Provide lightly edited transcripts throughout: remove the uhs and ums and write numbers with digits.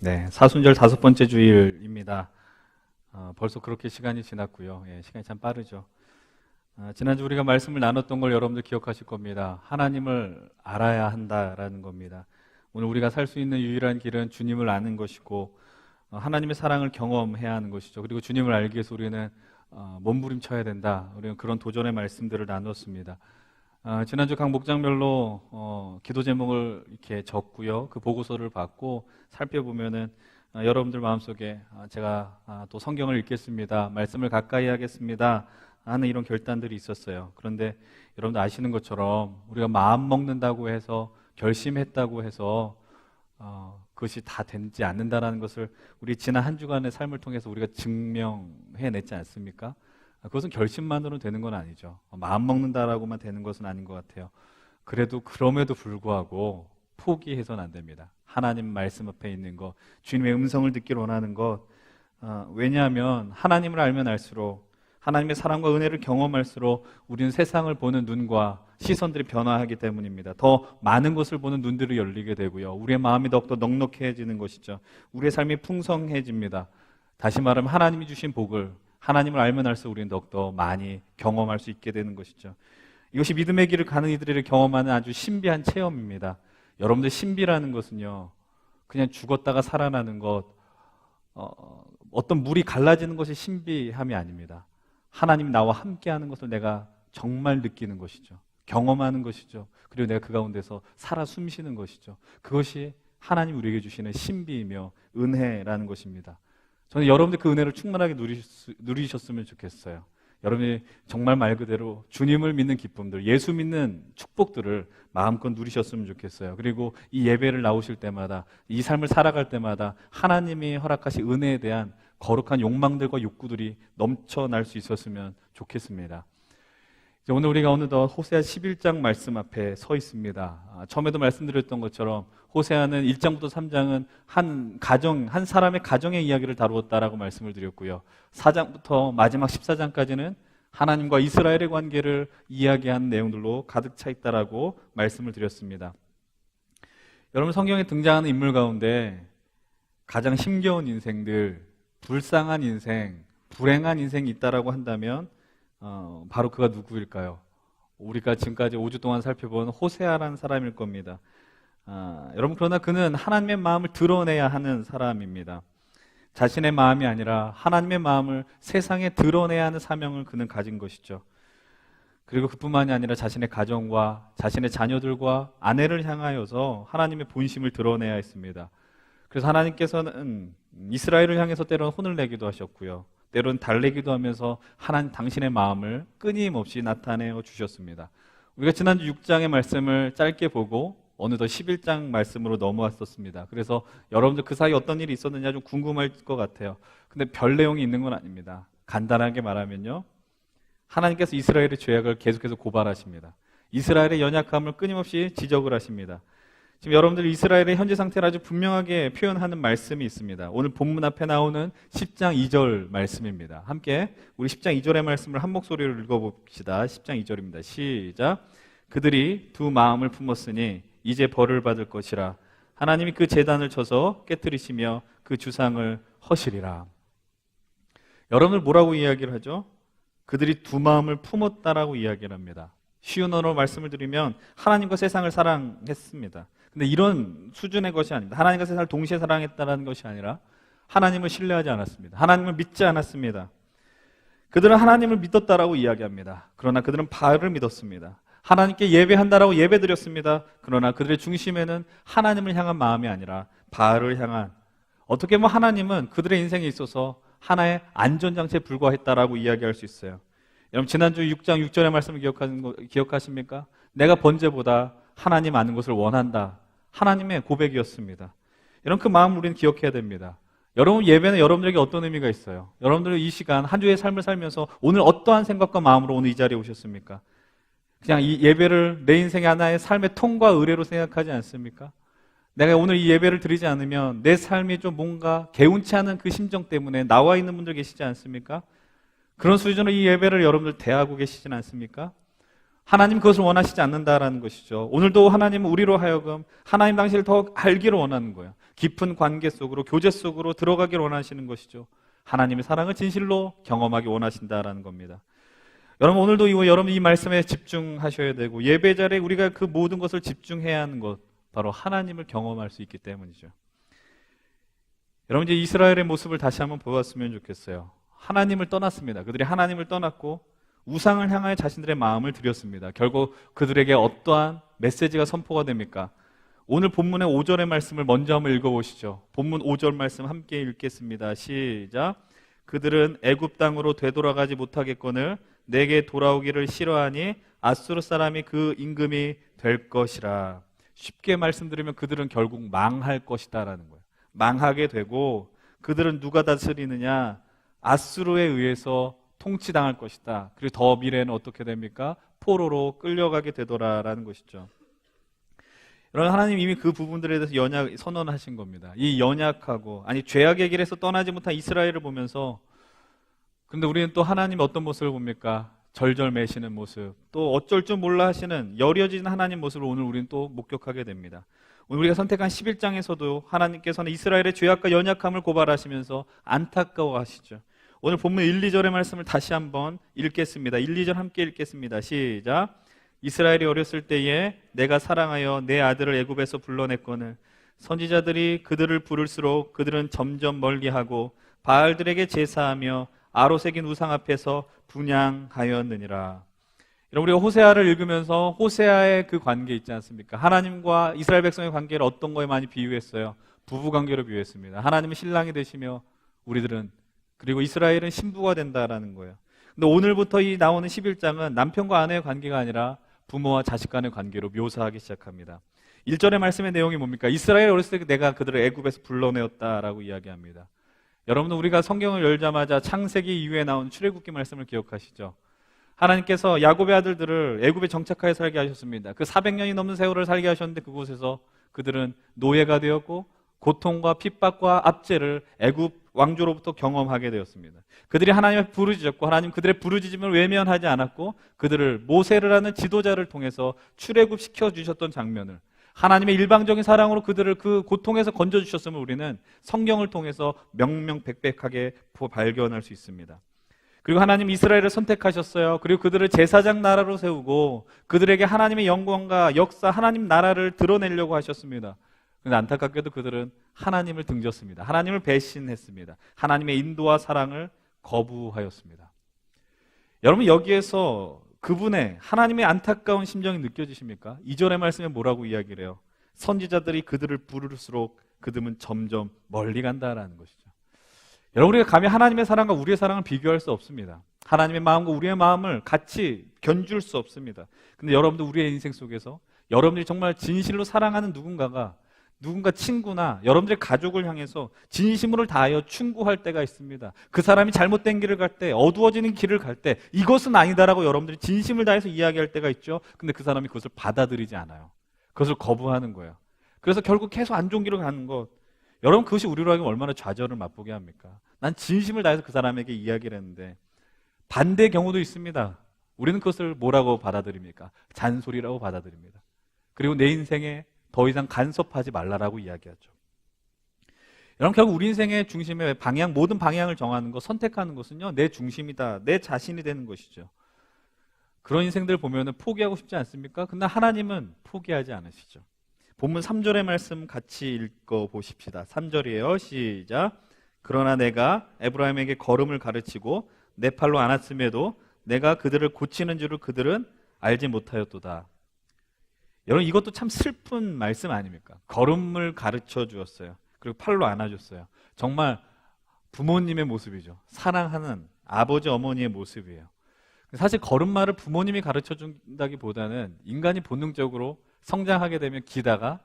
네, 사순절 5번째 주일입니다. 벌써 그렇게 시간이 지났고요. 시간이 참 빠르죠. 지난주 우리가 말씀을 나눴던 걸 여러분들 기억하실 겁니다. 하나님을 알아야 한다라는 겁니다. 오늘 우리가 살 수 있는 유일한 길은 주님을 아는 것이고 하나님의 사랑을 경험해야 하는 것이죠. 그리고 주님을 알기 위해서 우리는 몸부림쳐야 된다. 우리는 그런 도전의 말씀들을 나눴습니다. 지난주 각 목장별로 기도 제목을 이렇게 적고요. 그 보고서를 받고 살펴보면은 여러분들 마음속에 제가 또 성경을 읽겠습니다. 말씀을 가까이 하겠습니다. 하는 이런 결단들이 있었어요. 그런데 여러분들 아시는 것처럼 우리가 마음 먹는다고 해서 결심했다고 해서 그것이 다 되지 않는다라는 것을 우리 지난 한 주간의 삶을 통해서 우리가 증명해냈지 않습니까? 그것은 결심만으로는 되는 건 아니죠. 마음 먹는다라고만 되는 것은 아닌 것 같아요. 그래도 그럼에도 불구하고 포기해서는 안 됩니다. 하나님 말씀 앞에 있는 것, 주님의 음성을 듣기를 원하는 것. 왜냐하면 하나님을 알면 알수록, 하나님의 사랑과 은혜를 경험할수록 우리는 세상을 보는 눈과 시선들이 변화하기 때문입니다. 더 많은 것을 보는 눈들이 열리게 되고요. 우리의 마음이 더욱더 넉넉해지는 것이죠. 우리의 삶이 풍성해집니다. 다시 말하면 하나님이 주신 복을, 하나님을 알면 알수록 우리는 더욱더 많이 경험할 수 있게 되는 것이죠. 이것이 믿음의 길을 가는 이들을 경험하는 아주 신비한 체험입니다. 여러분들, 신비라는 것은요, 그냥 죽었다가 살아나는 것, 어떤 물이 갈라지는 것이 신비함이 아닙니다. 하나님 나와 함께하는 것을 내가 정말 느끼는 것이죠. 경험하는 것이죠. 그리고 내가 그 가운데서 살아 숨쉬는 것이죠. 그것이 하나님 우리에게 주시는 신비이며 은혜라는 것입니다. 저는 여러분들 그 은혜를 충만하게 누리셨으면 좋겠어요. 여러분이 정말 말 그대로 주님을 믿는 기쁨들, 예수 믿는 축복들을 마음껏 누리셨으면 좋겠어요. 그리고 이 예배를 나오실 때마다, 이 삶을 살아갈 때마다 하나님이 허락하신 은혜에 대한 거룩한 욕망들과 욕구들이 넘쳐날 수 있었으면 좋겠습니다. 오늘 우리가 어느덧 호세아 11장 말씀 앞에 서 있습니다. 처음에도 말씀드렸던 것처럼 호세아는 1장부터 3장은 한 사람의 가정의 이야기를 다루었다라고 말씀을 드렸고요. 4장부터 마지막 14장까지는 하나님과 이스라엘의 관계를 이야기하는 내용들로 가득 차 있다라고 말씀을 드렸습니다. 여러분, 성경에 등장하는 인물 가운데 가장 힘겨운 인생들, 불쌍한 인생, 불행한 인생이 있다라고 한다면 바로 그가 누구일까요? 우리가 지금까지 5주 동안 살펴본 호세아라는 사람일 겁니다. 여러분, 그러나 그는 하나님의 마음을 드러내야 하는 사람입니다. 자신의 마음이 아니라 하나님의 마음을 세상에 드러내야 하는 사명을 그는 가진 것이죠. 그리고 그뿐만이 아니라 자신의 가정과 자신의 자녀들과 아내를 향하여서 하나님의 본심을 드러내야 했습니다. 그래서 하나님께서는 이스라엘을 향해서 때로는 혼을 내기도 하셨고요. 때로는 달래기도 하면서 하나님 당신의 마음을 끊임없이 나타내어 주셨습니다. 우리가 지난주 6장의 말씀을 짧게 보고 어느덧 11장 말씀으로 넘어왔었습니다. 그래서 여러분들 그 사이에 어떤 일이 있었느냐 좀 궁금할 것 같아요. 근데 별 내용이 있는 건 아닙니다. 간단하게 말하면요, 하나님께서 이스라엘의 죄악을 계속해서 고발하십니다. 이스라엘의 연약함을 끊임없이 지적을 하십니다. 지금 여러분들 이스라엘의 현재 상태를 아주 분명하게 표현하는 말씀이 있습니다. 오늘 본문 앞에 나오는 10장 2절 말씀입니다. 함께 우리 10장 2절의 말씀을 한 목소리로 읽어봅시다. 10장 2절입니다. 시작. 그들이 두 마음을 품었으니 이제 벌을 받을 것이라. 하나님이 그 제단을 쳐서 깨뜨리시며 그 주상을 허시리라. 여러분들 뭐라고 이야기를 하죠? 그들이 두 마음을 품었다라고 이야기를 합니다. 쉬운 언어로 말씀을 드리면 하나님과 세상을 사랑했습니다. 근데 이런 수준의 것이 아닙니다. 하나님과 세상을 동시에 사랑했다는 것이 아니라 하나님을 신뢰하지 않았습니다. 하나님을 믿지 않았습니다. 그들은 하나님을 믿었다라고 이야기합니다. 그러나 그들은 바알을 믿었습니다. 하나님께 예배한다라고 예배드렸습니다. 그러나 그들의 중심에는 하나님을 향한 마음이 아니라 바알을 향한, 어떻게 보면 하나님은 그들의 인생에 있어서 하나의 안전장치에 불과했다라고 이야기할 수 있어요. 여러분, 지난주 6장 6절의 말씀을 기억하십니까? 내가 번제보다 하나님 아는 것을 원한다. 하나님의 고백이었습니다. 여러분, 그 마음을 우리는 기억해야 됩니다. 여러분, 예배는 여러분들에게 어떤 의미가 있어요? 여러분들 이 시간 한 주의 삶을 살면서 오늘 어떠한 생각과 마음으로 오늘 이 자리에 오셨습니까? 그냥 이 예배를 내 인생의 하나의 삶의 통과 의례로 생각하지 않습니까? 내가 오늘 이 예배를 드리지 않으면 내 삶이 좀 뭔가 개운치 않은 그 심정 때문에 나와 있는 분들 계시지 않습니까? 그런 수준으로 이 예배를 여러분들 대하고 계시진 않습니까? 하나님 그것을 원하시지 않는다라는 것이죠. 오늘도 하나님은 우리로 하여금 하나님 당신을 더 알기를 원하는 거예요. 깊은 관계 속으로, 교제 속으로 들어가길 원하시는 것이죠. 하나님의 사랑을 진실로 경험하기 원하신다라는 겁니다. 여러분, 오늘도 여러분 이 말씀에 집중하셔야 되고, 예배 자리에 우리가 그 모든 것을 집중해야 하는 것, 바로 하나님을 경험할 수 있기 때문이죠. 여러분, 이제 이스라엘의 모습을 다시 한번 보았으면 좋겠어요. 하나님을 떠났습니다. 그들이 하나님을 떠났고 우상을 향하여 자신들의 마음을 들였습니다. 결국 그들에게 어떠한 메시지가 선포가 됩니까? 오늘 본문의 5절의 말씀을 먼저 한번 읽어보시죠. 본문 5절 말씀 함께 읽겠습니다. 시작. 그들은 애굽 땅으로 되돌아가지 못하겠거늘 내게 돌아오기를 싫어하니 아수르 사람이 그 임금이 될 것이라. 쉽게 말씀드리면 그들은 결국 망할 것이다라는 거예요. 망하게 되고, 그들은 누가 다스리느냐? 아수르에 의해서 통치당할 것이다. 그리고 더 미래는 어떻게 됩니까? 포로로 끌려가게 되더라라는 것이죠. 여러분, 하나님 이미 그 부분들에 대해서 선언하신 겁니다. 이 연약하고, 죄악의 길에서 떠나지 못한 이스라엘을 보면서, 근데 우리는 또 하나님 어떤 모습을 봅니까? 절절매시는 모습, 또 어쩔 줄 몰라 하시는 여려진 하나님 모습을 오늘 우리는 또 목격하게 됩니다. 오늘 우리가 선택한 11장에서도 하나님께서는 이스라엘의 죄악과 연약함을 고발하시면서 안타까워하시죠. 오늘 본문 1, 2절의 말씀을 다시 한번 읽겠습니다. 1, 2절 함께 읽겠습니다. 시작. 이스라엘이 어렸을 때에 내가 사랑하여 내 아들을 애굽에서 불러냈거늘 선지자들이 그들을 부를수록 그들은 점점 멀리하고 바알들에게 제사하며 아로새긴 우상 앞에서 분향하였느니라. 여러분, 우리가 호세아를 읽으면서 호세아의 그 관계 있지 않습니까? 하나님과 이스라엘 백성의 관계를 어떤 거에 많이 비유했어요? 부부관계로 비유했습니다. 하나님은 신랑이 되시며 우리들은, 그리고 이스라엘은 신부가 된다라는 거예요. 근데 오늘부터 이 나오는 11장은 남편과 아내의 관계가 아니라 부모와 자식 간의 관계로 묘사하기 시작합니다. 1절의 말씀의 내용이 뭡니까? 이스라엘 어렸을 때 내가 그들을 애굽에서 불러내었다라고 이야기합니다. 여러분은 우리가 성경을 열자마자 창세기 이후에 나온 출애굽기 말씀을 기억하시죠? 하나님께서 야곱의 아들들을 애굽에 정착하여 살게 하셨습니다. 그 400년이 넘는 세월을 살게 하셨는데 그곳에서 그들은 노예가 되었고 고통과 핍박과 압제를 애굽 왕조로부터 경험하게 되었습니다. 그들이 하나님의 부르짖었고 하나님 그들의 부르짖음을 외면하지 않았고 그들을 모세를 하는 지도자를 통해서 출애굽시켜 주셨던 장면을, 하나님의 일방적인 사랑으로 그들을 그 고통에서 건져주셨음을 우리는 성경을 통해서 명명백백하게 발견할 수 있습니다. 그리고 하나님 이스라엘을 선택하셨어요. 그리고 그들을 제사장 나라로 세우고 그들에게 하나님의 영광과 역사, 하나님 나라를 드러내려고 하셨습니다. 그런데 안타깝게도 그들은 하나님을 등졌습니다. 하나님을 배신했습니다. 하나님의 인도와 사랑을 거부하였습니다. 여러분, 여기에서 그분의 하나님의 안타까운 심정이 느껴지십니까? 2절의 말씀에 뭐라고 이야기를 해요? 선지자들이 그들을 부를수록 그들은 점점 멀리 간다라는 것이죠. 여러분, 우리가 감히 하나님의 사랑과 우리의 사랑을 비교할 수 없습니다. 하나님의 마음과 우리의 마음을 같이 견줄 수 없습니다. 근데 여러분도 우리의 인생 속에서 여러분들이 정말 진실로 사랑하는 누군가 친구나 여러분들의 가족을 향해서 진심으로 다하여 충고할 때가 있습니다. 그 사람이 잘못된 길을 갈 때, 어두워지는 길을 갈 때 이것은 아니다라고 여러분들이 진심을 다해서 이야기할 때가 있죠. 근데 그 사람이 그것을 받아들이지 않아요. 그것을 거부하는 거예요. 그래서 결국 계속 안 좋은 길을 가는 것, 여러분, 그것이 우리로 하여금 얼마나 좌절을 맛보게 합니까? 난 진심을 다해서 그 사람에게 이야기를 했는데 반대의 경우도 있습니다. 우리는 그것을 뭐라고 받아들입니까? 잔소리라고 받아들입니다. 그리고 내 인생에 더 이상 간섭하지 말라라고 이야기하죠. 여러분, 결국 우리 인생의 중심의 방향, 모든 방향을 정하는 것, 선택하는 것은요, 내 중심이다, 내 자신이 되는 것이죠. 그런 인생들 보면 포기하고 싶지 않습니까? 근데 하나님은 포기하지 않으시죠. 본문 3절의 말씀 같이 읽어보십시다. 3절이에요. 시작. 그러나 내가 에브라임에게 걸음을 가르치고 내 팔로 안았음에도 내가 그들을 고치는 줄을 그들은 알지 못하였도다. 여러분, 이것도 참 슬픈 말씀 아닙니까? 걸음을 가르쳐 주었어요. 그리고 팔로 안아줬어요. 정말 부모님의 모습이죠. 사랑하는 아버지, 어머니의 모습이에요. 사실 걸음마를 부모님이 가르쳐 준다기보다는 인간이 본능적으로 성장하게 되면 기다가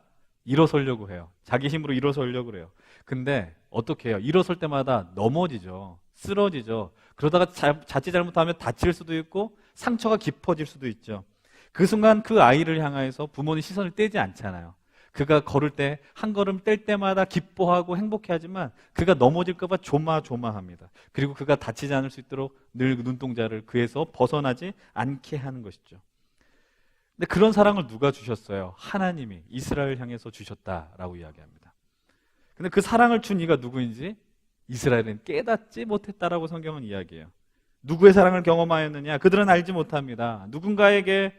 일어서려고 해요. 자기 힘으로 일어서려고 해요. 근데 어떻게 해요? 일어설 때마다 넘어지죠. 쓰러지죠. 그러다가 자칫 잘못하면 다칠 수도 있고 상처가 깊어질 수도 있죠. 그 순간 그 아이를 향해서 부모는 시선을 떼지 않잖아요. 그가 걸을 때 한 걸음 뗄 때마다 기뻐하고 행복해하지만 그가 넘어질까 봐 조마조마합니다. 그리고 그가 다치지 않을 수 있도록 늘 눈동자를 그에서 벗어나지 않게 하는 것이죠. 근데 그런 사랑을 누가 주셨어요? 하나님이 이스라엘 향해서 주셨다라고 이야기합니다. 근데 그 사랑을 준 이가 누구인지 이스라엘은 깨닫지 못했다라고 성경은 이야기해요. 누구의 사랑을 경험하였느냐? 그들은 알지 못합니다. 누군가에게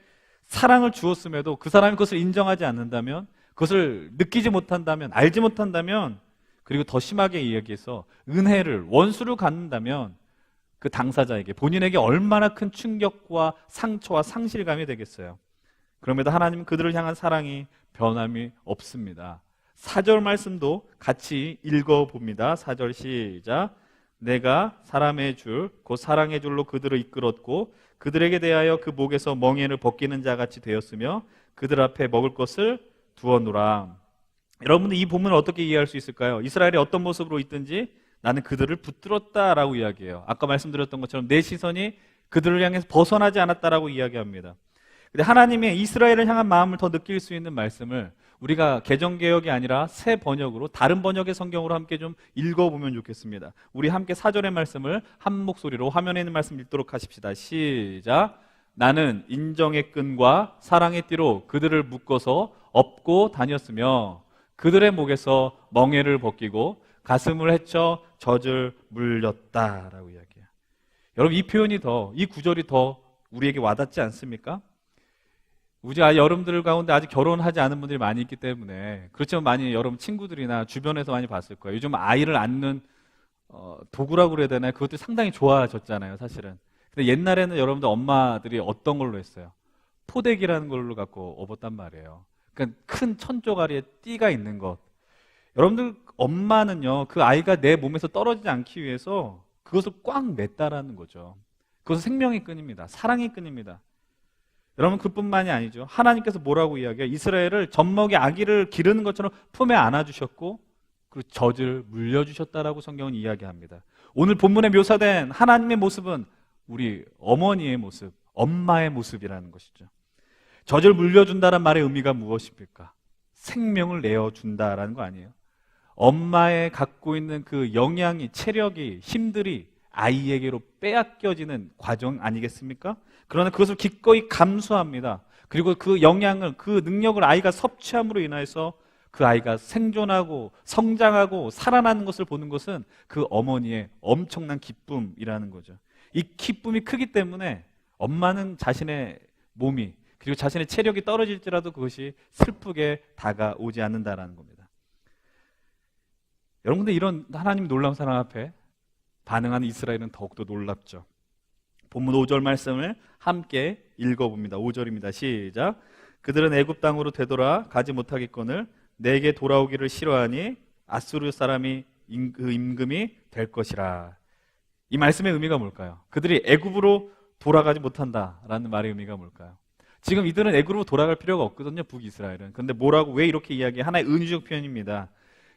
사랑을 주었음에도 그 사람이 그것을 인정하지 않는다면, 그것을 느끼지 못한다면, 알지 못한다면, 그리고 더 심하게 이야기해서 은혜를, 원수를 갖는다면 그 당사자에게, 본인에게 얼마나 큰 충격과 상처와 상실감이 되겠어요. 그럼에도 하나님은 그들을 향한 사랑이 변함이 없습니다. 4절 말씀도 같이 읽어봅니다. 4절 시작. 내가 사람의 줄, 곧 사랑의 줄로 그들을 이끌었고 그들에게 대하여 그 목에서 멍에를 벗기는 자같이 되었으며 그들 앞에 먹을 것을 두었노라. 여러분들 이 본문을 어떻게 이해할 수 있을까요? 이스라엘이 어떤 모습으로 있든지 나는 그들을 붙들었다라고 이야기해요. 아까 말씀드렸던 것처럼 내 시선이 그들을 향해서 벗어나지 않았다라고 이야기합니다. 근데 하나님의 이스라엘을 향한 마음을 더 느낄 수 있는 말씀을 우리가 개정개혁이 아니라 새 번역으로, 다른 번역의 성경으로 함께 좀 읽어보면 좋겠습니다. 우리 함께 4절의 말씀을 한 목소리로 화면에 있는 말씀 읽도록 하십시다. 시작. 나는 인정의 끈과 사랑의 띠로 그들을 묶어서 업고 다녔으며 그들의 목에서 멍에를 벗기고 가슴을 헤쳐 젖을 물렸다라고 이야기해요. 여러분 이 표현이 이 구절이 더 우리에게 와닿지 않습니까? 우리 여러분들 가운데 아직 결혼하지 않은 분들이 많이 있기 때문에, 그렇지만 많이 여러분 친구들이나 주변에서 많이 봤을 거예요. 요즘 아이를 안는 도구라고 그래야 되나요? 그것도 상당히 좋아졌잖아요, 사실은. 근데 옛날에는 여러분들 엄마들이 어떤 걸로 했어요? 포대기라는 걸로 갖고 업었단 말이에요. 그러니까 큰 천조가리에 띠가 있는 것. 여러분들 엄마는요, 그 아이가 내 몸에서 떨어지지 않기 위해서 그것을 꽉 맸다라는 거죠. 그것은 생명의 끈입니다. 사랑의 끈입니다. 여러분 그뿐만이 아니죠. 하나님께서 뭐라고 이야기해요? 이스라엘을 젖먹이 아기를 기르는 것처럼 품에 안아주셨고 그리고 젖을 물려주셨다라고 성경은 이야기합니다. 오늘 본문에 묘사된 하나님의 모습은 우리 어머니의 모습, 엄마의 모습이라는 것이죠. 젖을 물려준다는 말의 의미가 무엇입니까? 생명을 내어준다라는 거 아니에요? 엄마의 갖고 있는 그 영양이, 체력이, 힘들이 아이에게로 빼앗겨지는 과정 아니겠습니까? 그러나 그것을 기꺼이 감수합니다. 그리고 그 영향을, 그 능력을 아이가 섭취함으로 인해서 그 아이가 생존하고 성장하고 살아나는 것을 보는 것은 그 어머니의 엄청난 기쁨이라는 거죠. 이 기쁨이 크기 때문에 엄마는 자신의 몸이 그리고 자신의 체력이 떨어질지라도 그것이 슬프게 다가오지 않는다라는 겁니다. 여러분들 이런 하나님 놀라운 사랑 앞에 반응하는 이스라엘은 더욱더 놀랍죠. 본문 5절 말씀을 함께 읽어봅니다. 5절입니다. 시작. 그들은 애굽 땅으로 되돌아 가지 못하겠거늘 내게 돌아오기를 싫어하니 아수르 사람이 그 임금이 될 것이라. 이 말씀의 의미가 뭘까요? 그들이 애굽으로 돌아가지 못한다라는 말의 의미가 뭘까요? 지금 이들은 애굽으로 돌아갈 필요가 없거든요, 북이스라엘은. 그런데 뭐라고, 왜 이렇게 이야기해? 하나의 은유적 표현입니다.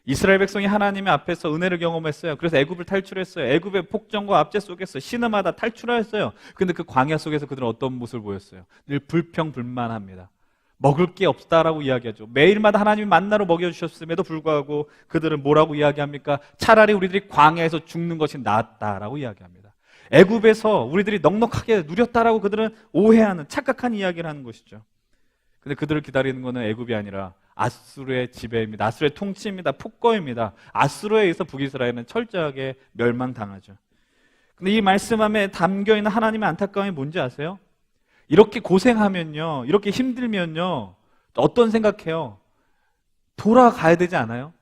이스라엘 백성이 하나님의 앞에서 은혜를 경험했어요. 그래서 애굽을 탈출했어요. 애굽의 폭정과 압제 속에서 신음하다 탈출하였어요. 근데 그 광야 속에서 그들은 어떤 모습을 보였어요? 늘 불평불만합니다. 먹을 게 없다라고 이야기하죠. 매일마다 하나님이 만나로 먹여주셨음에도 불구하고 그들은 뭐라고 이야기합니까? 차라리 우리들이 광야에서 죽는 것이 낫다라고 이야기합니다. 애굽에서 우리들이 넉넉하게 누렸다라고 그들은 오해하는, 착각한 이야기를 하는 것이죠. 근데 그들을 기다리는 것은 애굽이 아니라 아수르의 지배입니다. 아수르의 통치입니다. 폭거입니다. 아수르에 의해서 북이스라엘은 철저하게 멸망당하죠. 근데 이 말씀 안에 담겨있는 하나님의 안타까움이 뭔지 아세요? 이렇게 고생하면요, 이렇게 힘들면요, 어떤 생각해요? 돌아가야 되지 않아요?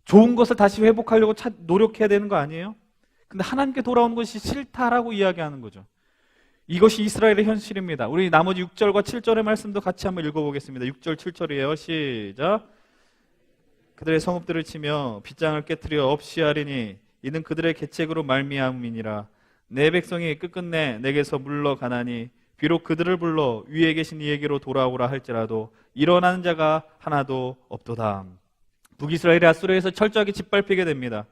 좋은 것을 다시 회복하려고 노력해야 되는 거 아니에요? 근데 하나님께 돌아오는 것이 싫다라고 이야기하는 거죠. 이것이 이스라엘의 현실입니다. 우리 나머지 6절과 7절의 말씀도 같이 한번 읽어보겠습니다. 6절, 7절이에요. 시작. 그들의 성읍들을 치며 빗장을 깨트려 없이 하리니 이는 그들의 계책으로 말미암음이니라. 내 백성이 끝끝내 내게서 물러가나니 비록 그들을 불러 위에 계신 이에게로 돌아오라 할지라도 일어나는 자가 하나도 없도다. 북이스라엘이 아수르에서 철저하게 짓밟히게 됩니다.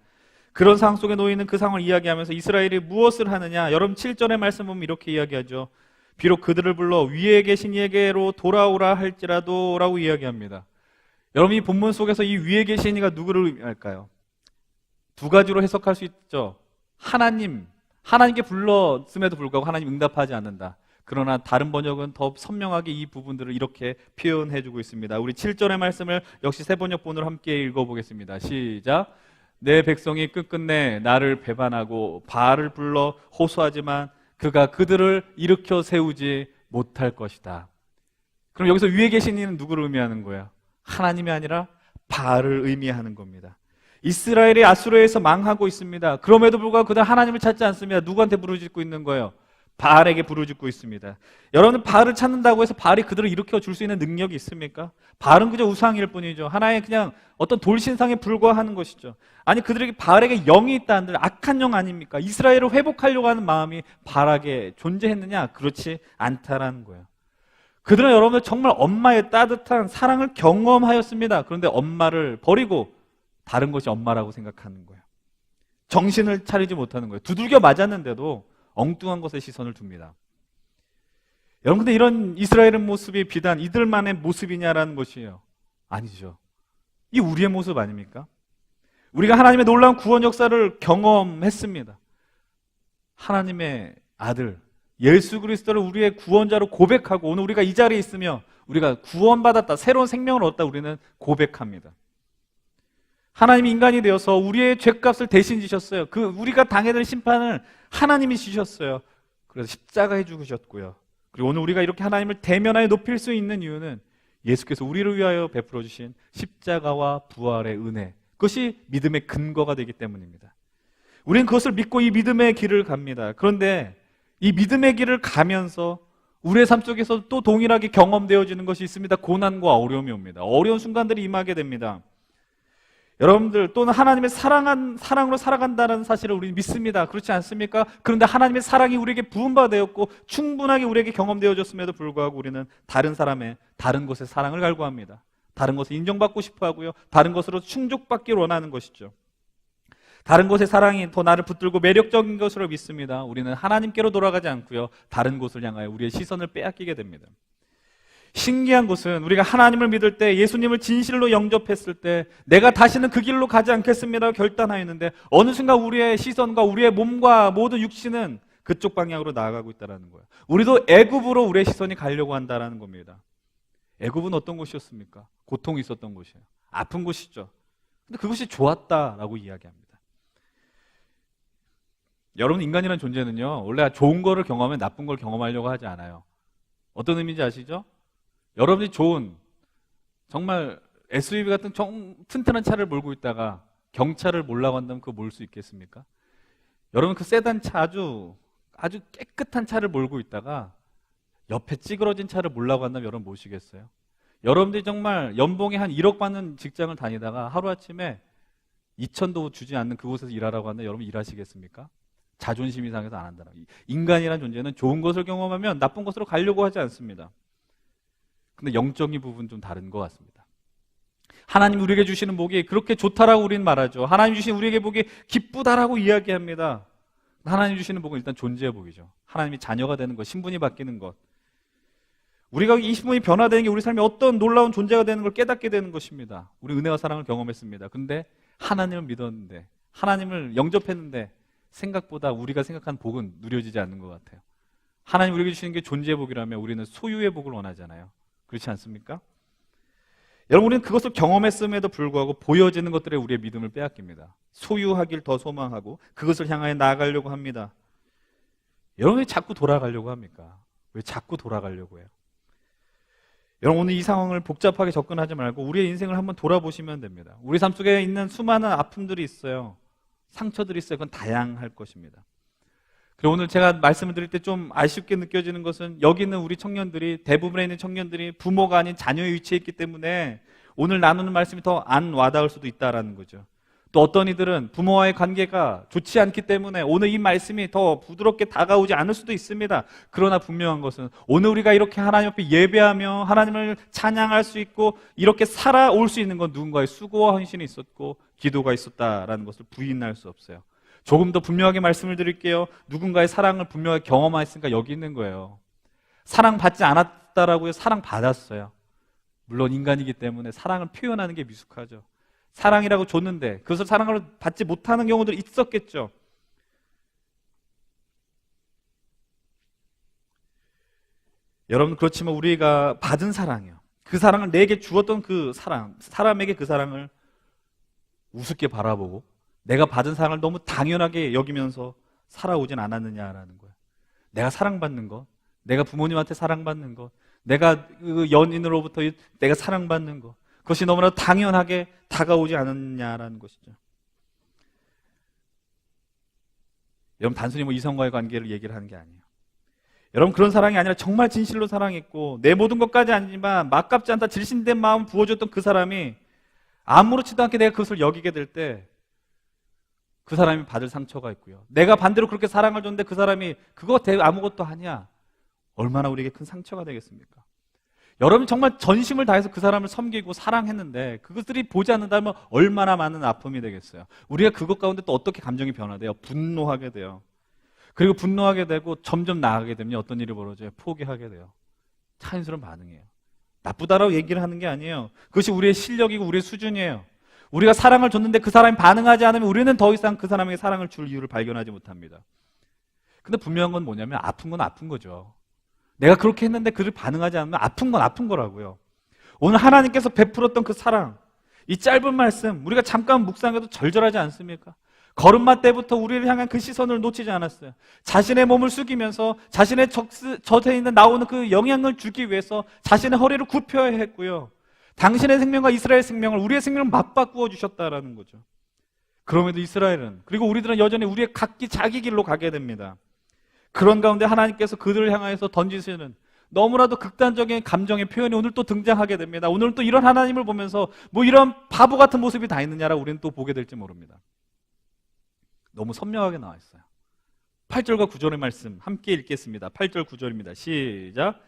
그런 상황 속에 놓이는 그 상황을 이야기하면서 이스라엘이 무엇을 하느냐? 여러분 7절의 말씀 보면 이렇게 이야기하죠. 비록 그들을 불러 위에 계신 이에게로 돌아오라 할지라도 라고 이야기합니다. 여러분 이 본문 속에서 이 위에 계신 이가 누구를 의미할까요? 두 가지로 해석할 수 있죠. 하나님께 불렀음에도 불구하고 하나님 응답하지 않는다. 그러나 다른 번역은 더 선명하게 이 부분들을 이렇게 표현해주고 있습니다. 우리 7절의 말씀을 역시 새 번역본으로 함께 읽어보겠습니다. 시작. 내 백성이 끝끝내 나를 배반하고 바알을 불러 호소하지만 그가 그들을 일으켜 세우지 못할 것이다. 그럼 여기서 위에 계신 이는 누구를 의미하는 거야? 하나님이 아니라 바알을 의미하는 겁니다. 이스라엘이 아수르에서 망하고 있습니다. 그럼에도 불구하고 그들 하나님을 찾지 않습니다. 누구한테 부르짖고 있는 거예요? 바알에게 부르짖고 있습니다. 여러분은 바알을 찾는다고 해서 바알이 그들을 일으켜 줄 수 있는 능력이 있습니까? 바알은 그저 우상일 뿐이죠. 하나의 그냥 어떤 돌신상에 불과하는 것이죠. 아니, 그들에게 바알에게 영이 있다 한들 악한 영 아닙니까? 이스라엘을 회복하려고 하는 마음이 바알에게 존재했느냐? 그렇지 않다라는 거예요. 그들은 여러분들 정말 엄마의 따뜻한 사랑을 경험하였습니다. 그런데 엄마를 버리고 다른 것이 엄마라고 생각하는 거예요. 정신을 차리지 못하는 거예요. 두들겨 맞았는데도 엉뚱한 것에 시선을 둡니다. 여러분, 근데 이런 이스라엘의 모습이 비단 이들만의 모습이냐라는 것이에요. 아니죠. 이 우리의 모습 아닙니까? 우리가 하나님의 놀라운 구원 역사를 경험했습니다. 하나님의 아들 예수 그리스도를 우리의 구원자로 고백하고 오늘 우리가 이 자리에 있으며 우리가 구원받았다, 새로운 생명을 얻었다 우리는 고백합니다. 하나님이 인간이 되어서 우리의 죄값을 대신 지셨어요. 우리가 당해야 될 심판을 하나님이 지셨어요. 그래서 십자가에 죽으셨고요. 그리고 오늘 우리가 이렇게 하나님을 대면하여 높일 수 있는 이유는 예수께서 우리를 위하여 베풀어 주신 십자가와 부활의 은혜, 그것이 믿음의 근거가 되기 때문입니다. 우리는 그것을 믿고 이 믿음의 길을 갑니다. 그런데 이 믿음의 길을 가면서 우리의 삶 속에서 또 동일하게 경험되어지는 것이 있습니다. 고난과 어려움이 옵니다. 어려운 순간들이 임하게 됩니다. 여러분들 또는 하나님의 사랑으로 살아간다는 사실을 우리는 믿습니다. 그렇지 않습니까? 그런데 하나님의 사랑이 우리에게 부은바되었고 충분하게 우리에게 경험되어졌음에도 불구하고 우리는 다른 사람의 다른 것의 사랑을 갈구합니다. 다른 것을 인정받고 싶어 하고요. 다른 것으로 충족받기를 원하는 것이죠. 다른 것의 사랑이 더 나를 붙들고 매력적인 것으로 믿습니다. 우리는 하나님께로 돌아가지 않고요. 다른 곳을 향하여 우리의 시선을 빼앗기게 됩니다. 신기한 것은 우리가 하나님을 믿을 때, 예수님을 진실로 영접했을 때 내가 다시는 그 길로 가지 않겠습니다 결단하였는데 어느 순간 우리의 시선과 우리의 몸과 모든 육신은 그쪽 방향으로 나아가고 있다는 거예요. 우리도 애굽으로 우리의 시선이 가려고 한다는 겁니다. 애굽은 어떤 곳이었습니까? 고통이 있었던 곳이에요. 아픈 곳이죠. 근데 그것이 좋았다라고 이야기합니다. 여러분, 인간이라는 존재는요, 원래 좋은 거를 경험하면 나쁜 걸 경험하려고 하지 않아요. 어떤 의미인지 아시죠? 여러분이 좋은 정말 SUV 같은 튼튼한 차를 몰고 있다가 경차를 몰라고 한다면 그거 몰 수 있겠습니까? 여러분, 그 세단차 아주 깨끗한 차를 몰고 있다가 옆에 찌그러진 차를 몰라고 한다면 여러분 모시겠어요? 여러분들이 정말 연봉이 한 1억 받는 직장을 다니다가 하루아침에 2천도 주지 않는 그곳에서 일하라고 한다면 여러분 일하시겠습니까? 자존심이 상해서 안 한다는 거예요. 인간이라는 존재는 좋은 것을 경험하면 나쁜 것으로 가려고 하지 않습니다. 근데 영적인 부분은 좀 다른 것 같습니다. 하나님 우리에게 주시는 복이 그렇게 좋다라고 우리는 말하죠. 하나님 주신 우리에게 복이 기쁘다라고 이야기합니다. 하나님 주시는 복은 일단 존재의 복이죠. 하나님이 자녀가 되는 것, 신분이 바뀌는 것. 우리가 이 신분이 변화되는 게 우리 삶에 어떤 놀라운 존재가 되는 걸 깨닫게 되는 것입니다. 우리 은혜와 사랑을 경험했습니다. 근데 하나님을 믿었는데, 하나님을 영접했는데 생각보다 우리가 생각한 복은 누려지지 않는 것 같아요. 하나님 우리에게 주시는 게 존재의 복이라면 우리는 소유의 복을 원하잖아요. 그렇지 않습니까? 여러분, 우리는 그것을 경험했음에도 불구하고 보여지는 것들에 우리의 믿음을 빼앗깁니다. 소유하길 더 소망하고 그것을 향하여 나아가려고 합니다. 여러분, 왜 자꾸 돌아가려고 합니까? 왜 자꾸 돌아가려고 해요? 여러분, 오늘 이 상황을 복잡하게 접근하지 말고 우리의 인생을 한번 돌아보시면 됩니다. 우리 삶 속에 있는 수많은 아픔들이 있어요. 상처들이 있어요. 그건 다양할 것입니다. 그리고 오늘 제가 말씀을 드릴 때 좀 아쉽게 느껴지는 것은 여기 있는 우리 청년들이, 대부분에 있는 청년들이 부모가 아닌 자녀의 위치에 있기 때문에 오늘 나누는 말씀이 더 안 와닿을 수도 있다라는 거죠. 또 어떤 이들은 부모와의 관계가 좋지 않기 때문에 오늘 이 말씀이 더 부드럽게 다가오지 않을 수도 있습니다. 그러나 분명한 것은 오늘 우리가 이렇게 하나님 앞에 예배하며 하나님을 찬양할 수 있고 이렇게 살아올 수 있는 건 누군가의 수고와 헌신이 있었고 기도가 있었다라는 것을 부인할 수 없어요. 조금 더 분명하게 말씀을 드릴게요. 누군가의 사랑을 분명하게 경험했으니까 여기 있는 거예요. 사랑받지 않았다라고 해서 사랑받았어요. 물론 인간이기 때문에 사랑을 표현하는 게 미숙하죠. 사랑이라고 줬는데 그것을 사랑을 받지 못하는 경우도 있었겠죠. 여러분, 그렇지만 우리가 받은 사랑이요, 그 사랑을 내게 주었던 그 사랑, 사람에게 그 사랑을 우습게 바라보고 내가 받은 사랑을 너무 당연하게 여기면서 살아오진 않았느냐라는 거예요. 내가 사랑받는 것, 내가 부모님한테 사랑받는 것, 내가 그 연인으로부터 내가 사랑받는 것, 그것이 너무나 당연하게 다가오지 않았냐라는 것이죠. 여러분, 단순히 뭐 이성과의 관계를 얘기를 하는 게 아니에요. 여러분, 그런 사랑이 아니라 정말 진실로 사랑했고 내 모든 것까지 아니지만 막갑지 않다 질신된 마음 부어줬던 그 사람이 아무렇지도 않게 내가 그것을 여기게 될 때 그 사람이 받을 상처가 있고요, 내가 반대로 그렇게 사랑을 줬는데 그 사람이 그거 아무것도 아니야, 얼마나 우리에게 큰 상처가 되겠습니까? 여러분, 정말 전심을 다해서 그 사람을 섬기고 사랑했는데 그것들이 보지 않는다면 얼마나 많은 아픔이 되겠어요. 우리가 그것 가운데 또 어떻게 감정이 변화돼요? 분노하게 돼요. 그리고 분노하게 되고 점점 나아가게 되면 어떤 일이 벌어져요? 포기하게 돼요. 자연스러운 반응이에요. 나쁘다라고 얘기를 하는 게 아니에요. 그것이 우리의 실력이고 우리의 수준이에요. 우리가 사랑을 줬는데 그 사람이 반응하지 않으면 우리는 더 이상 그 사람에게 사랑을 줄 이유를 발견하지 못합니다. 근데 분명한 건 뭐냐면 아픈 건 아픈 거죠. 내가 그렇게 했는데 그를 반응하지 않으면 아픈 건 아픈 거라고요. 오늘 하나님께서 베풀었던 그 사랑, 이 짧은 말씀 우리가 잠깐 묵상해도 절절하지 않습니까? 걸음마 때부터 우리를 향한 그 시선을 놓치지 않았어요. 자신의 몸을 숙이면서 자신의 젖에 있는 나오는 그 영향을 주기 위해서 자신의 허리를 굽혀야 했고요, 당신의 생명과 이스라엘 생명을, 우리의 생명을 맞바꾸어 주셨다라는 거죠. 그럼에도 이스라엘은, 그리고 우리들은 여전히 우리의 각기 자기 길로 가게 됩니다. 그런 가운데 하나님께서 그들을 향해서 던지시는 너무나도 극단적인 감정의 표현이 오늘 또 등장하게 됩니다. 오늘 또 이런 하나님을 보면서 뭐 이런 바보 같은 모습이 다 있느냐라고 우리는 또 보게 될지 모릅니다. 너무 선명하게 나와 있어요. 8절과 9절의 말씀 함께 읽겠습니다. 8절 9절입니다. 시작.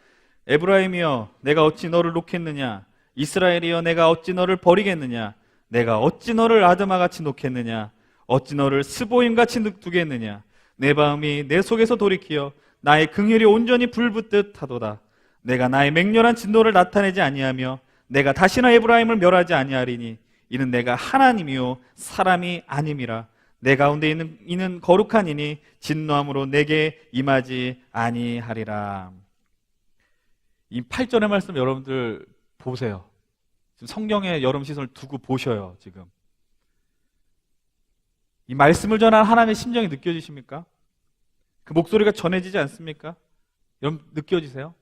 에브라임이여 내가 어찌 너를 놓겠느냐, 이스라엘이여 내가 어찌 너를 버리겠느냐, 내가 어찌 너를 아드마같이 놓겠느냐, 어찌 너를 스보임같이 두겠느냐, 내 마음이 내 속에서 돌이키어 나의 긍휼이 온전히 불붙듯 하도다. 내가 나의 맹렬한 진노를 나타내지 아니하며 내가 다시나 에브라임을 멸하지 아니하리니 이는 내가 하나님이요 사람이 아님이라. 내 가운데 이는 거룩한 이니 진노함으로 내게 임하지 아니하리라. 이 8절의 말씀 여러분들 보세요. 지금 성경에 여러분 시선을 두고 보셔요. 지금 이 말씀을 전하는 하나님의 심정이 느껴지십니까? 그 목소리가 전해지지 않습니까? 여러분 느껴지세요?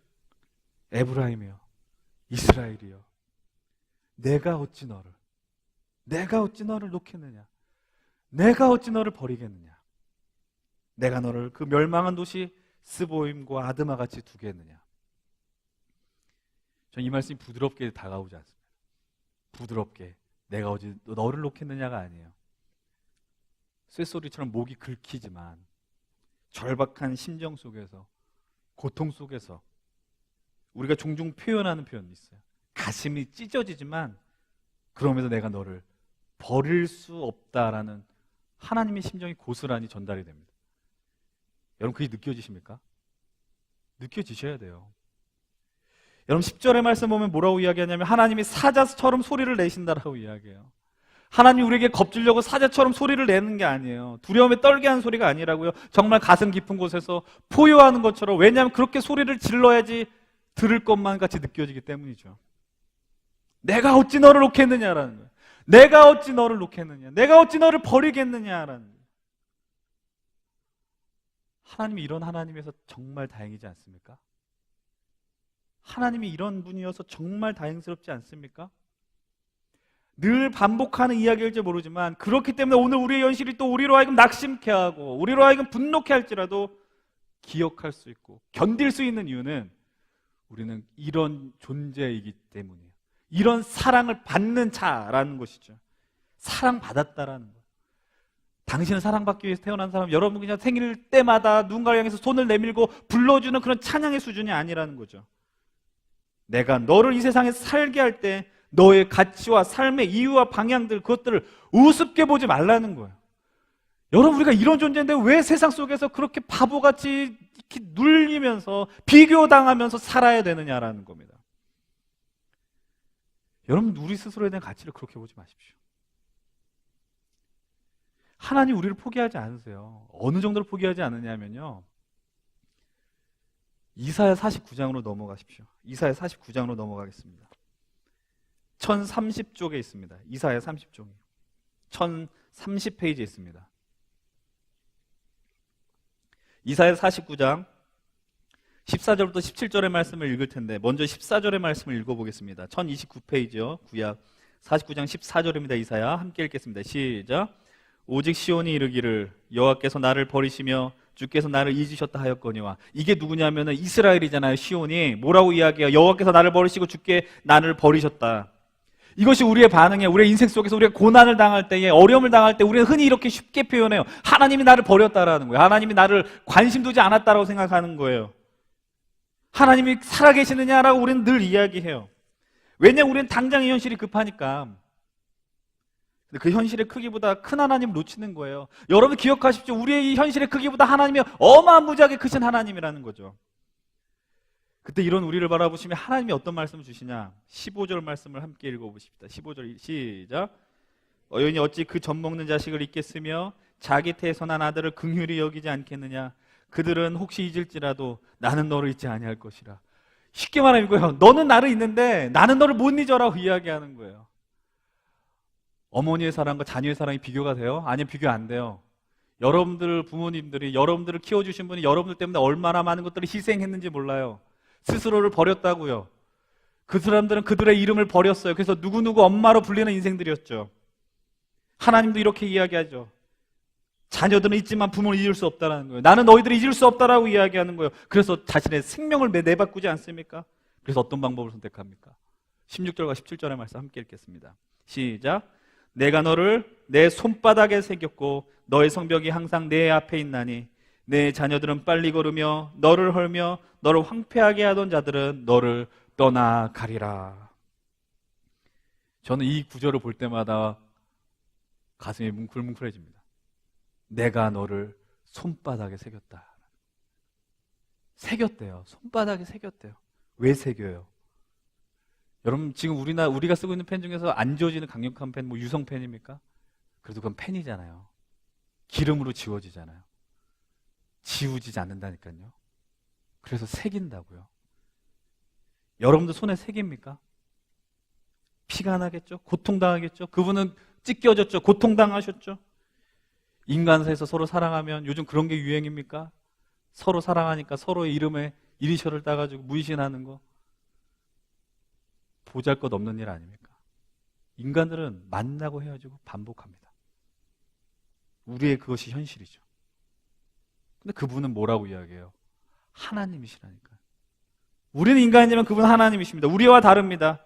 에브라임이여 이스라엘이여 내가 어찌 너를 놓겠느냐, 내가 어찌 너를 버리겠느냐, 내가 너를 그 멸망한 도시 스보임과 아드마 같이 두겠느냐. 전 이 말씀이 부드럽게 다가오지 않습니다. 부드럽게 내가 어찌 너를 놓겠느냐가 아니에요. 쇳소리처럼 목이 긁히지만 절박한 심정 속에서, 고통 속에서 우리가 종종 표현하는 표현이 있어요. 가슴이 찢어지지만 그럼에도 내가 너를 버릴 수 없다라는 하나님의 심정이 고스란히 전달이 됩니다. 여러분 그게 느껴지십니까? 느껴지셔야 돼요. 여러분 10절의 말씀 보면 뭐라고 이야기하냐면 하나님이 사자처럼 소리를 내신다라고 이야기해요. 하나님이 우리에게 겁주려고 사자처럼 소리를 내는 게 아니에요. 두려움에 떨게 하는 소리가 아니라고요. 정말 가슴 깊은 곳에서 포효하는 것처럼, 왜냐하면 그렇게 소리를 질러야지 들을 것만 같이 느껴지기 때문이죠. 내가 어찌 너를 놓겠느냐라는 거예요. 내가 어찌 너를 놓겠느냐, 내가 어찌 너를 버리겠느냐라는 거예요. 하나님이 이런 하나님에서 정말 다행이지 않습니까? 하나님이 이런 분이어서 정말 다행스럽지 않습니까? 늘 반복하는 이야기일지 모르지만 그렇기 때문에 오늘 우리의 현실이 또 우리로 하여금 낙심케 하고 우리로 하여금 분노케 할지라도 기억할 수 있고 견딜 수 있는 이유는 우리는 이런 존재이기 때문이에요. 이런 사랑을 받는 자라는 것이죠. 사랑받았다라는 것. 당신은 사랑받기 위해서 태어난 사람, 여러분 그냥 생일 때마다 누군가를 향해서 손을 내밀고 불러주는 그런 찬양의 수준이 아니라는 거죠. 내가 너를 이 세상에 살게 할 때 너의 가치와 삶의 이유와 방향들, 그것들을 우습게 보지 말라는 거예요. 여러분 우리가 이런 존재인데 왜 세상 속에서 그렇게 바보같이 이렇게 눌리면서 비교당하면서 살아야 되느냐라는 겁니다. 여러분 우리 스스로에 대한 가치를 그렇게 보지 마십시오. 하나님 우리를 포기하지 않으세요. 어느 정도로 포기하지 않느냐면요, 이사야 49장으로 넘어가십시오. 이사야 49장으로 넘어가겠습니다. 1030쪽에 있습니다. 이사야 30쪽이 1030페이지에 있습니다. 이사야 49장 14절부터 17절의 말씀을 읽을 텐데 먼저 14절의 말씀을 읽어보겠습니다. 1029페이지요. 구약 49장 14절입니다. 이사야 함께 읽겠습니다. 시작. 오직 시온이 이르기를 여호와께서 나를 버리시며 주께서 나를 잊으셨다 하였거니와. 이게 누구냐면은 이스라엘이잖아요. 시온이 뭐라고 이야기해요? 여호와께서 나를 버리시고 주께 나를 버리셨다. 이것이 우리의 반응이에요. 우리의 인생 속에서 우리가 고난을 당할 때에, 어려움을 당할 때 우리는 흔히 이렇게 쉽게 표현해요. 하나님이 나를 버렸다라는 거예요. 하나님이 나를 관심 두지 않았다라고 생각하는 거예요. 하나님이 살아계시느냐라고 우리는 늘 이야기해요. 왜냐하면 우리는 당장의 현실이 급하니까. 근데 그 현실의 크기보다 큰 하나님을 놓치는 거예요. 여러분 기억하십시오. 우리의 이 현실의 크기보다 하나님이 어마무지하게 크신 하나님이라는 거죠. 그때 이런 우리를 바라보시면 하나님이 어떤 말씀을 주시냐? 15절 말씀을 함께 읽어보십시다. 15절 시작. 여인이 어찌 그 젖 먹는 자식을 잊겠으며 자기 태에서 난 아들을 긍휼히 여기지 않겠느냐? 그들은 혹시 잊을지라도 나는 너를 잊지 아니할 것이라. 쉽게 말하면 이거예요. 너는 나를 잊는데 나는 너를 못 잊어라고 이야기하는 거예요. 어머니의 사랑과 자녀의 사랑이 비교가 돼요? 아니면 비교 안 돼요. 여러분들 부모님들이 여러분들을 키워주신 분이 여러분들 때문에 얼마나 많은 것들을 희생했는지 몰라요. 스스로를 버렸다고요. 그 사람들은 그들의 이름을 버렸어요. 그래서 누구누구 엄마로 불리는 인생들이었죠. 하나님도 이렇게 이야기하죠. 자녀들은 있지만 부모는 잊을 수 없다는 거예요. 나는 너희들을 잊을 수 없다라고 이야기하는 거예요. 그래서 자신의 생명을 내바꾸지 않습니까? 그래서 어떤 방법을 선택합니까? 16절과 17절의 말씀 함께 읽겠습니다. 시작. 내가 너를 내 손바닥에 새겼고 너의 성벽이 항상 내 앞에 있나니 내 자녀들은 빨리 걸으며 너를 헐며 너를 황폐하게 하던 자들은 너를 떠나가리라. 저는 이 구절을 볼 때마다 가슴이 뭉클뭉클해집니다. 내가 너를 손바닥에 새겼다. 새겼대요. 손바닥에 새겼대요. 왜 새겨요? 여러분 지금 우리가 쓰고 있는 펜 중에서 안 지워지는 강력한 펜, 뭐 유성 펜입니까? 그래도 그건 펜이잖아요. 기름으로 지워지잖아요. 지우지지 않는다니까요. 그래서 새긴다고요. 여러분도 손에 새깁니까? 피가 나겠죠? 고통당하겠죠? 그분은 찢겨졌죠? 고통당하셨죠? 인간 사이에서 서로 사랑하면 요즘 그런 게 유행입니까? 서로 사랑하니까 서로의 이름에 이니셜을 따가지고 문신하는 거 보잘것없는 일 아닙니까? 인간들은 만나고 헤어지고 반복합니다. 우리의 그것이 현실이죠. 근데 그분은 뭐라고 이야기해요? 하나님이시라니까요. 우리는 인간이지만 그분은 하나님이십니다. 우리와 다릅니다.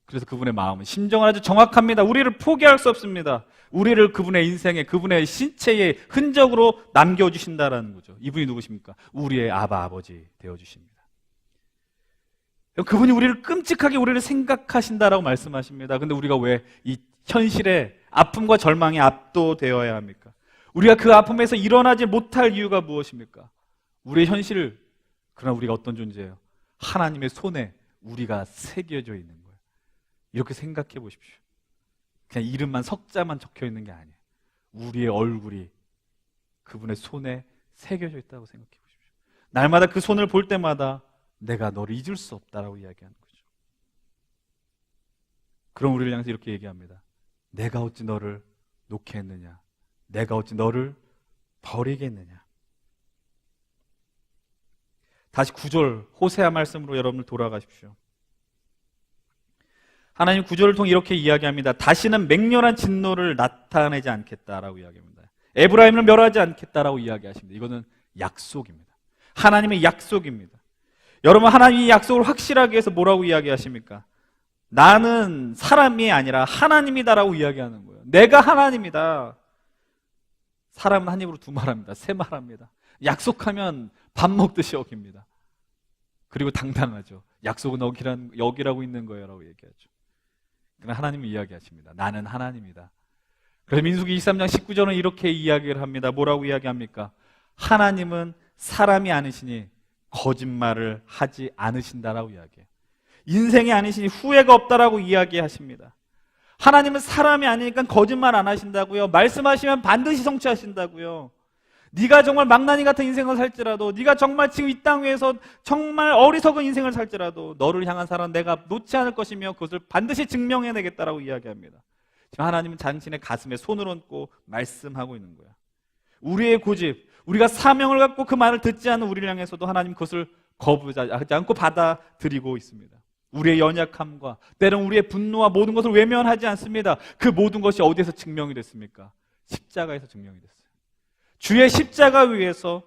그래서 그분의 마음은 심정은 아주 정확합니다. 우리를 포기할 수 없습니다. 우리를 그분의 인생에, 그분의 신체의 흔적으로 남겨주신다라는 거죠. 이분이 누구십니까? 우리의 아버지 되어주십니다. 그분이 우리를 끔찍하게 우리를 생각하신다라고 말씀하십니다. 근데 우리가 왜 이 현실의 아픔과 절망에 압도되어야 합니까? 우리가 그 아픔에서 일어나지 못할 이유가 무엇입니까? 우리의 현실, 그러나 우리가 어떤 존재예요? 하나님의 손에 우리가 새겨져 있는 거예요. 이렇게 생각해 보십시오. 그냥 이름만 석자만 적혀 있는 게 아니에요. 우리의 얼굴이 그분의 손에 새겨져 있다고 생각해 보십시오. 날마다 그 손을 볼 때마다 내가 너를 잊을 수 없다라고 이야기하는 거죠. 그럼 우리를 향해서 이렇게 얘기합니다. 내가 어찌 너를 놓게 했느냐? 내가 어찌 너를 버리겠느냐? 다시 9절 호세아 말씀으로 여러분들 돌아가십시오. 하나님 9절을 통해 이렇게 이야기합니다. 다시는 맹렬한 진노를 나타내지 않겠다라고 이야기합니다. 에브라임을 멸하지 않겠다라고 이야기하십니다. 이거는 약속입니다. 하나님의 약속입니다. 여러분 하나님이 약속을 확실하게 해서 뭐라고 이야기하십니까? 나는 사람이 아니라 하나님이다라고 이야기하는 거예요. 내가 하나님이다. 사람은 한 입으로 두 말합니다. 세 말합니다. 약속하면 밥 먹듯이 어깁니다. 그리고 당당하죠. 약속은 여기라고 있는 거예요 라고 얘기하죠. 그러나 하나님은 이야기하십니다. 나는 하나님이다. 그래서 민수기 23장 19절은 이렇게 이야기를 합니다. 뭐라고 이야기합니까? 하나님은 사람이 아니시니 거짓말을 하지 않으신다라고 이야기해요. 인생이 아니시니 후회가 없다라고 이야기하십니다. 하나님은 사람이 아니니까 거짓말 안 하신다고요. 말씀하시면 반드시 성취하신다고요. 네가 정말 망나니 같은 인생을 살지라도, 네가 정말 지금 이 땅 위에서 정말 어리석은 인생을 살지라도 너를 향한 사랑 내가 놓지 않을 것이며 그것을 반드시 증명해내겠다라고 이야기합니다. 지금 하나님은 당신의 가슴에 손을 얹고 말씀하고 있는 거야. 우리의 고집, 우리가 사명을 갖고 그 말을 듣지 않는 우리를 향해서도 하나님 그것을 거부하지 않고 받아들이고 있습니다. 우리의 연약함과 때론 우리의 분노와 모든 것을 외면하지 않습니다. 그 모든 것이 어디에서 증명이 됐습니까? 십자가에서 증명이 됐어요. 주의 십자가 위에서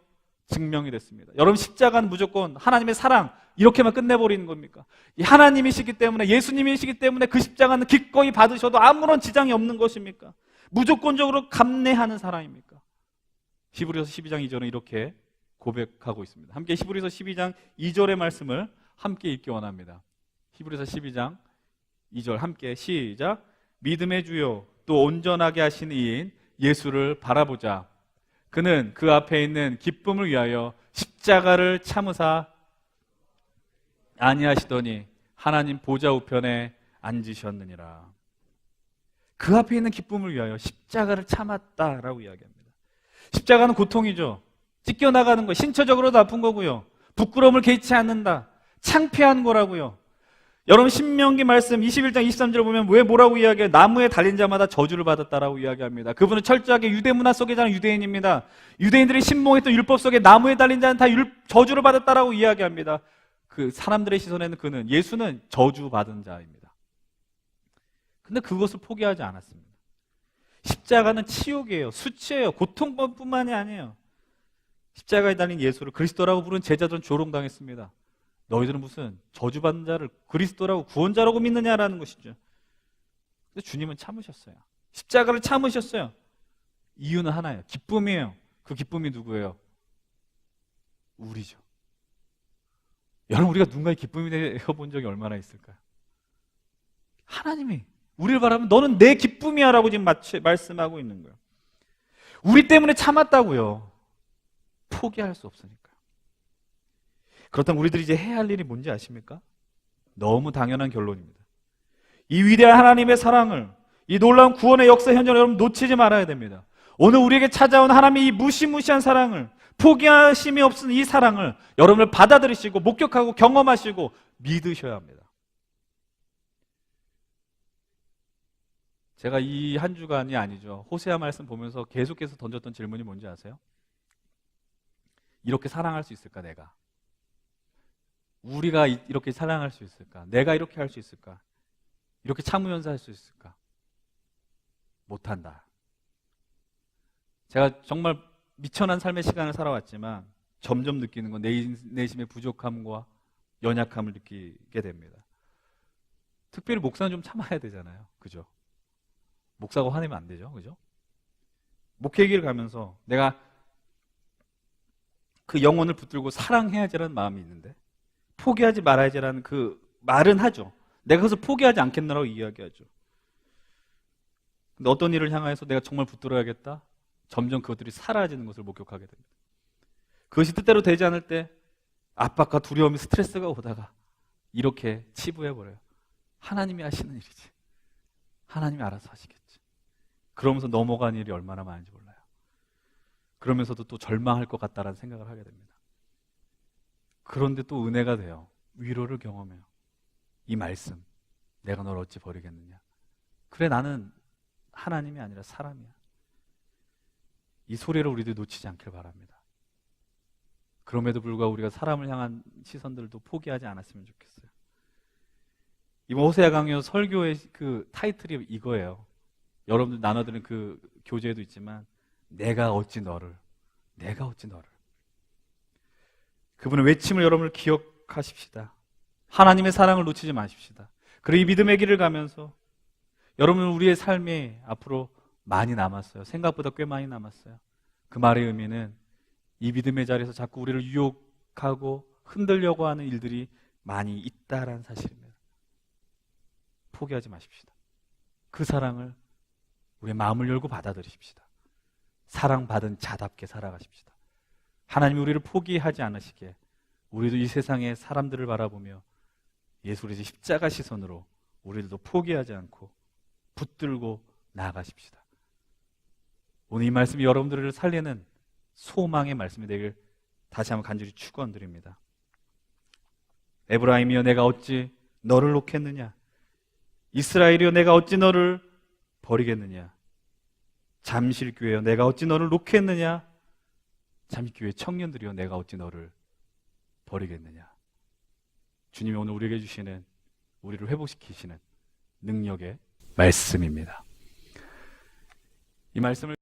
증명이 됐습니다. 여러분, 십자가는 무조건 하나님의 사랑 이렇게만 끝내버리는 겁니까? 하나님이시기 때문에, 예수님이시기 때문에 그 십자가는 기꺼이 받으셔도 아무런 지장이 없는 것입니까? 무조건적으로 감내하는 사랑입니까? 히브리서 12장 2절은 이렇게 고백하고 있습니다. 함께 히브리서 12장 2절의 말씀을 함께 읽기 원합니다. 히브리서 12장 2절 함께 시작. 믿음의 주요 또 온전하게 하신 이인 예수를 바라보자. 그는 그 앞에 있는 기쁨을 위하여 십자가를 참으사 아니하시더니 하나님 보좌 우편에 앉으셨느니라. 그 앞에 있는 기쁨을 위하여 십자가를 참았다라고 이야기합니다. 십자가는 고통이죠. 찢겨나가는 거, 신체적으로도 아픈 거고요. 부끄러움을 개의치 않는다. 창피한 거라고요. 여러분, 신명기 말씀 21장 23절을 보면 왜 뭐라고 이야기해요? 나무에 달린 자마다 저주를 받았다라고 이야기합니다. 그분은 철저하게 유대 문화 속에 자란 유대인입니다. 유대인들이 신봉했던 율법 속에 나무에 달린 자는 다 저주를 받았다라고 이야기합니다. 그 사람들의 시선에는 예수는 저주받은 자입니다. 근데 그것을 포기하지 않았습니다. 십자가는 치욕이에요. 수치예요. 고통뿐만이 아니에요. 십자가에 달린 예수를 그리스도라고 부른 제자들은 조롱당했습니다. 너희들은 무슨 저주받는 자를 그리스도라고 구원자라고 믿느냐라는 것이죠. 근데 주님은 참으셨어요. 십자가를 참으셨어요. 이유는 하나예요. 기쁨이에요. 그 기쁨이 누구예요? 우리죠. 여러분, 우리가 누군가의 기쁨이 되어본 적이 얼마나 있을까요? 하나님이 우리를 바라보면 너는 내 기쁨이야 라고 지금 말씀하고 있는 거예요. 우리 때문에 참았다고요. 포기할 수 없으니까. 그렇다면 우리들이 이제 해야 할 일이 뭔지 아십니까? 너무 당연한 결론입니다. 이 위대한 하나님의 사랑을, 이 놀라운 구원의 역사 현장을 여러분 놓치지 말아야 됩니다. 오늘 우리에게 찾아온 하나님의 이 무시무시한 사랑을, 포기하심이 없은 이 사랑을 여러분을 받아들이시고 목격하고 경험하시고 믿으셔야 합니다. 제가 이 한 주간이 아니죠. 호세아 말씀 보면서 계속해서 던졌던 질문이 뭔지 아세요? 이렇게 사랑할 수 있을까, 내가? 우리가 이렇게 사랑할 수 있을까? 내가 이렇게 할 수 있을까? 이렇게 참으면서 할 수 있을까? 못한다. 제가 정말 미천한 삶의 시간을 살아왔지만 점점 느끼는 건 내심의 부족함과 연약함을 느끼게 됩니다. 특별히 목사는 좀 참아야 되잖아요. 그죠? 목사가 화내면 안 되죠. 그죠? 목회기를 가면서 내가 그 영혼을 붙들고 사랑해야지라는 마음이 있는데 포기하지 말아야지라는 그 말은 하죠. 내가 그것을 포기하지 않겠노라고 이야기하죠. 근데 어떤 일을 향해서 내가 정말 붙들어야겠다? 점점 그것들이 사라지는 것을 목격하게 됩니다. 그것이 뜻대로 되지 않을 때 압박과 두려움이 스트레스가 오다가 이렇게 치부해버려요. 하나님이 하시는 일이지. 하나님이 알아서 하시겠지. 그러면서 넘어간 일이 얼마나 많은지 몰라요. 그러면서도 또 절망할 것 같다라는 생각을 하게 됩니다. 그런데 또 은혜가 돼요. 위로를 경험해요. 이 말씀, 내가 널 어찌 버리겠느냐. 그래, 나는 하나님이 아니라 사람이야. 이 소리를 우리들 놓치지 않길 바랍니다. 그럼에도 불구하고 우리가 사람을 향한 시선들도 포기하지 않았으면 좋겠어요. 이번 호세아 강요 설교의 그 타이틀이 이거예요. 여러분들 나눠드린 그 교재에도 있지만 내가 어찌 너를. 그분의 외침을 여러분을 기억하십시다. 하나님의 사랑을 놓치지 마십시다. 그리고 이 믿음의 길을 가면서 여러분, 우리의 삶이 앞으로 많이 남았어요. 생각보다 꽤 많이 남았어요. 그 말의 의미는 이 믿음의 자리에서 자꾸 우리를 유혹하고 흔들려고 하는 일들이 많이 있다라는 사실입니다. 포기하지 마십시다. 그 사랑을 우리의 마음을 열고 받아들이십시다. 사랑받은 자답게 살아가십시다. 하나님이 우리를 포기하지 않으시기에 우리도 이 세상의 사람들을 바라보며 예수 그리스도의 십자가 시선으로 우리들도 포기하지 않고 붙들고 나아가십시다. 오늘 이 말씀이 여러분들을 살리는 소망의 말씀이 되길 다시 한번 간절히 축원드립니다. 에브라임이여 내가 어찌 너를 놓겠느냐? 이스라엘이여 내가 어찌 너를 버리겠느냐? 잠실교회여 내가 어찌 너를 놓겠느냐? 잠실교회 청년들이여 내가 어찌 너를 버리겠느냐? 주님이 오늘 우리에게 주시는, 우리를 회복시키시는 능력의 말씀입니다. 이 말씀을